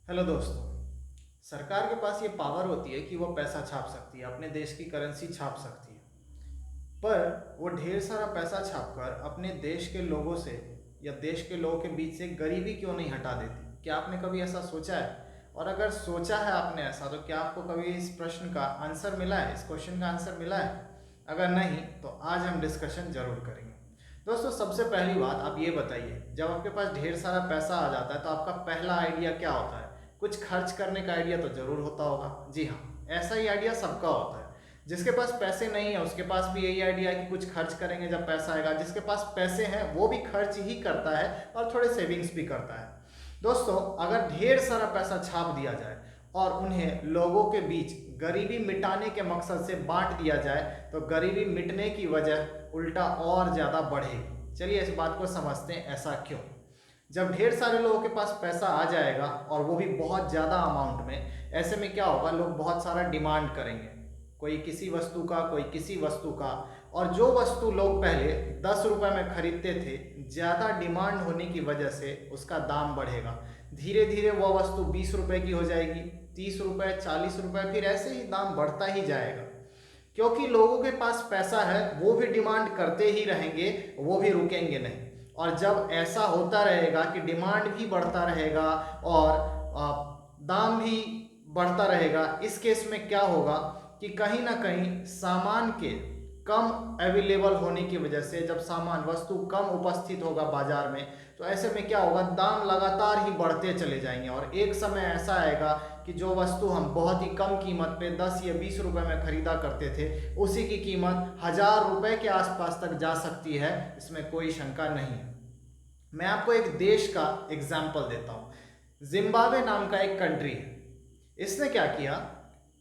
Hello दोस्तों। सरकार के पास ये पावर होती है कि वो पैसा छाप सकती है, अपने देश की करेंसी छाप सकती है। पर वो ढेर सारा पैसा छापकर अपने देश के लोगों से या देश के लोगों के बीच से गरीबी क्यों नहीं हटा देती? क्या आपने कभी ऐसा सोचा है? और अगर सोचा है आपने ऐसा, तो क्या आपको कभी इस प्रश्न का आंसर मिला है, इस क्वेश्चन का आंसर मिला है? अगर नहीं, तो आज हम डिस्कशन जरूर करेंगे। दोस्तों, सबसे पहली बात आप ये बताइए, जब आपके पास ढेर सारा पैसा आ जाता है तो आपका पहला आइडिया क्या होता है? कुछ खर्च करने का आइडिया तो जरूर होता होगा। जी हाँ, ऐसा ही आइडिया सबका होता है। जिसके पास पैसे नहीं है उसके पास भी यही आइडिया है कि कुछ खर्च करेंगे जब पैसा आएगा। जिसके पास पैसे हैं वो भी खर्च ही करता है और थोड़े सेविंग्स भी करता है। दोस्तों, अगर ढेर सारा पैसा छाप दिया जाए और उन्हें लोगों के बीच गरीबी मिटाने के मकसद से बांट दिया जाए, तो गरीबी मिटने की वजह उल्टा और ज़्यादा बढ़ेगी। चलिए इस बात को समझते हैं, ऐसा क्यों। जब ढेर सारे लोगों के पास पैसा आ जाएगा और वो भी बहुत ज़्यादा अमाउंट में, ऐसे में क्या होगा, लोग बहुत सारा डिमांड करेंगे, कोई किसी वस्तु का, कोई किसी वस्तु का। और जो वस्तु लोग पहले 10 रुपए में खरीदते थे, ज़्यादा डिमांड होने की वजह से उसका दाम बढ़ेगा। धीरे धीरे वह वस्तु 20 रुपए की हो जाएगी, 30 रुपए, 40 रुपए, फिर ऐसे ही दाम बढ़ता ही जाएगा। क्योंकि लोगों के पास पैसा है, वो भी डिमांड करते ही रहेंगे, वो भी रुकेंगे नहीं। और जब ऐसा होता रहेगा कि डिमांड भी बढ़ता रहेगा और दाम भी बढ़ता रहेगा, इस केस में क्या होगा कि कहीं ना कहीं सामान के कम अवेलेबल होने की वजह से, जब सामान वस्तु कम उपस्थित होगा बाजार में, तो ऐसे में क्या होगा, दाम लगातार ही बढ़ते चले जाएंगे। और एक समय ऐसा आएगा कि जो वस्तु हम बहुत ही कम कीमत पे 10 या 20 रुपए में खरीदा करते थे, उसी की कीमत 1000 रुपए के आसपास तक जा सकती है, इसमें कोई शंका नहीं है। मैं आपको एक देश का एग्जाम्पल देता हूँ। जिम्बाब्वे नाम का एक कंट्री है। इसने क्या किया,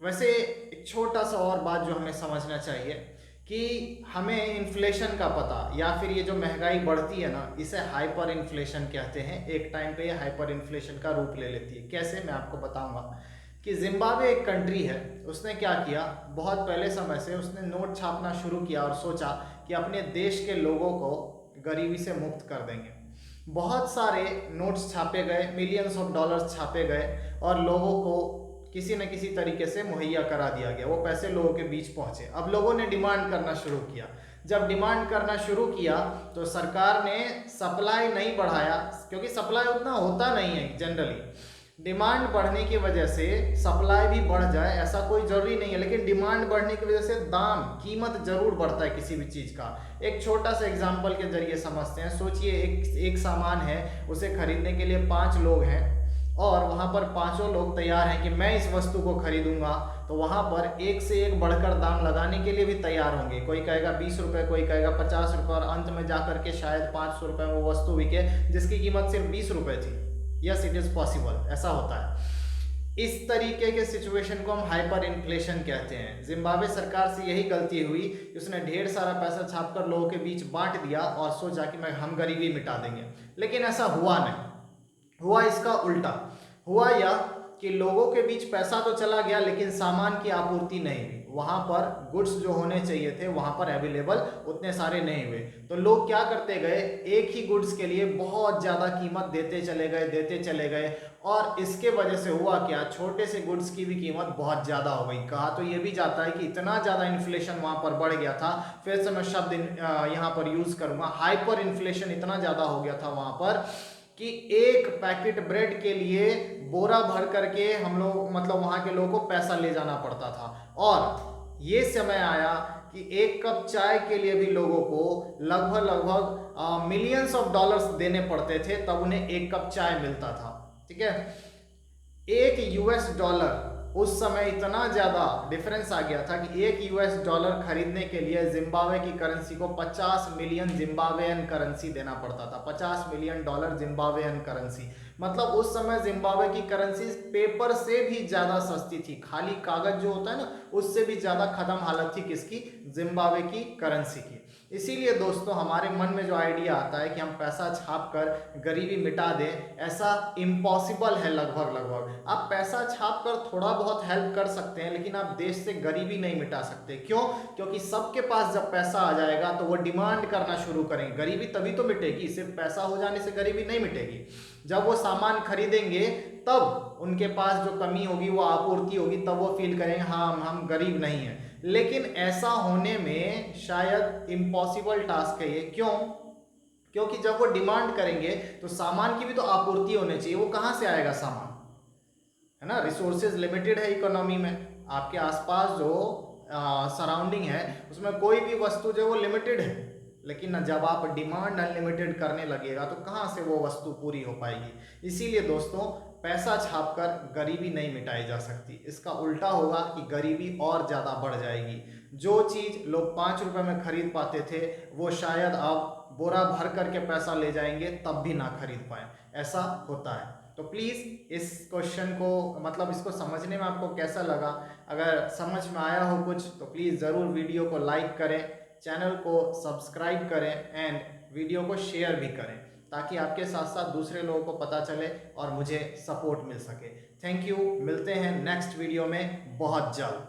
वैसे एक छोटा सा और बात जो हमें समझना चाहिए कि हमें इन्फ्लेशन का पता, या फिर ये जो महंगाई बढ़ती है ना, इसे हाइपर इन्फ्लेशन कहते हैं। एक टाइम पे ये हाइपर इन्फ्लेशन का रूप ले लेती है। कैसे, मैं आपको बताऊंगा। कि जिम्बाब्वे एक कंट्री है, उसने क्या किया, बहुत पहले समय से उसने नोट छापना शुरू किया और सोचा कि अपने देश के लोगों को गरीबी से मुक्त कर देंगे। बहुत सारे नोट्स छापे गए, मिलियंस ऑफ डॉलर्स छापे गए और लोगों को किसी न किसी तरीके से मुहैया करा दिया गया। वो पैसे लोगों के बीच पहुंचे। अब लोगों ने डिमांड करना शुरू किया। जब डिमांड करना शुरू किया तो सरकार ने सप्लाई नहीं बढ़ाया, क्योंकि सप्लाई उतना होता नहीं है जनरली। डिमांड बढ़ने की वजह से सप्लाई भी बढ़ जाए ऐसा कोई जरूरी नहीं है, लेकिन डिमांड बढ़ने की वजह से दाम, कीमत जरूर बढ़ता है किसी भी चीज़ का। एक छोटा सा एग्जांपल के जरिए समझते हैं। सोचिए एक सामान है, उसे खरीदने के लिए 5 लोग हैं और वहाँ पर पांचों लोग तैयार हैं कि मैं इस वस्तु को खरीदूंगा, तो वहाँ पर एक से एक बढ़कर दाम लगाने के लिए भी तैयार होंगे। कोई कहेगा 20 रुपए, कोई कहेगा 50 रुपए, और अंत में जाकर के शायद 500 रुपए में वो वस्तु बिके जिसकी कीमत सिर्फ 20 रुपए थी। यस, इट इज पॉसिबल, ऐसा होता है। इस तरीके के सिचुएशन को हम हाइपर इन्फ्लेशन कहते हैं। जिम्बाब्वे सरकार से यही गलती हुई कि उसने ढेर सारा पैसा छापकर लोगों के बीच बांट दिया और सोचा कि मैं हम गरीबी मिटा देंगे। लेकिन ऐसा हुआ नहीं, हुआ इसका उल्टा। हुआ यह कि लोगों के बीच पैसा तो चला गया, लेकिन सामान की आपूर्ति नहीं हुई। वहां पर गुड्स जो होने चाहिए थे वहां पर अवेलेबल उतने सारे नहीं हुए। तो लोग क्या करते गए, एक ही गुड्स के लिए बहुत ज़्यादा कीमत देते चले गए, देते चले गए। और इसके वजह से हुआ क्या, छोटे से गुड्स की भी कीमत बहुत ज़्यादा हो गई। कहा तो ये भी जाता है कि इतना ज़्यादा इन्फ्लेशन वहाँ पर बढ़ गया था, फिर से मैं शब्द यहाँ पर यूज़ करूँगा, हाइपर इन्फ्लेशन इतना ज़्यादा हो गया था वहाँ पर कि एक पैकेट ब्रेड के लिए बोरा भर करके हम लोग, मतलब वहाँ के लोगों को पैसा ले जाना पड़ता था। और ये समय आया कि एक कप चाय के लिए भी लोगों को लगभग लगभग मिलियंस ऑफ डॉलर्स देने पड़ते थे, तब उन्हें एक कप चाय मिलता था। ठीक है, एक यूएस डॉलर, उस समय इतना ज़्यादा डिफरेंस आ गया था कि एक यूएस डॉलर खरीदने के लिए जिम्बाब्वे की करेंसी को 50 मिलियन जिम्बाब्वेन करेंसी देना पड़ता था। 50 मिलियन डॉलर जिम्बाब्वेन करेंसी, मतलब उस समय जिम्बाब्वे की करेंसी पेपर से भी ज़्यादा सस्ती थी। खाली कागज जो होता है ना, उससे भी ज़्यादा खत्म हालत थी किसकी, जिम्बाब्वे की करेंसी की। इसीलिए दोस्तों, हमारे मन में जो आइडिया आता है कि हम पैसा छाप कर गरीबी मिटा दें, ऐसा इम्पॉसिबल है लगभग लगभग। आप पैसा छाप कर थोड़ा बहुत हेल्प कर सकते हैं, लेकिन आप देश से गरीबी नहीं मिटा सकते। क्यों? क्योंकि सबके पास जब पैसा आ जाएगा तो वो डिमांड करना शुरू करेंगे। गरीबी तभी तो मिटेगी, सिर्फ पैसा हो जाने से गरीबी नहीं मिटेगी। जब वो सामान खरीदेंगे तब उनके पास जो कमी होगी, वो आपूर्ति होगी, तब वो फील करेंगे हाँ हम गरीब नहीं हैं। लेकिन ऐसा होने में शायद इम्पॉसिबल टास्क है ये। क्यों? क्योंकि जब वो डिमांड करेंगे तो सामान की भी तो आपूर्ति होनी चाहिए। वो कहाँ से आएगा सामान, है ना? रिसोर्सेज लिमिटेड है इकोनॉमी में। आपके आसपास जो सराउंडिंग है उसमें कोई भी वस्तु जो वो लिमिटेड है, लेकिन जब आप डिमांड अनलिमिटेड करने लगेगा तो कहाँ से वो वस्तु पूरी हो पाएगी। इसीलिए दोस्तों, पैसा छापकर गरीबी नहीं मिटाई जा सकती। इसका उल्टा होगा कि गरीबी और ज़्यादा बढ़ जाएगी। जो चीज़ लोग 5 रुपए में खरीद पाते थे, वो शायद आप बोरा भर करके पैसा ले जाएंगे तब भी ना खरीद पाए। ऐसा होता है। तो प्लीज़ इस क्वेश्चन को, मतलब इसको समझने में आपको कैसा लगा? अगर समझ में आया हो कुछ तो प्लीज़ ज़रूर वीडियो को लाइक करें, चैनल को सब्सक्राइब करें एंड वीडियो को शेयर भी करें, ताकि आपके साथ साथ दूसरे लोगों को पता चले और मुझे सपोर्ट मिल सके। Thank you. मिलते हैं नेक्स्ट वीडियो में बहुत जल्द।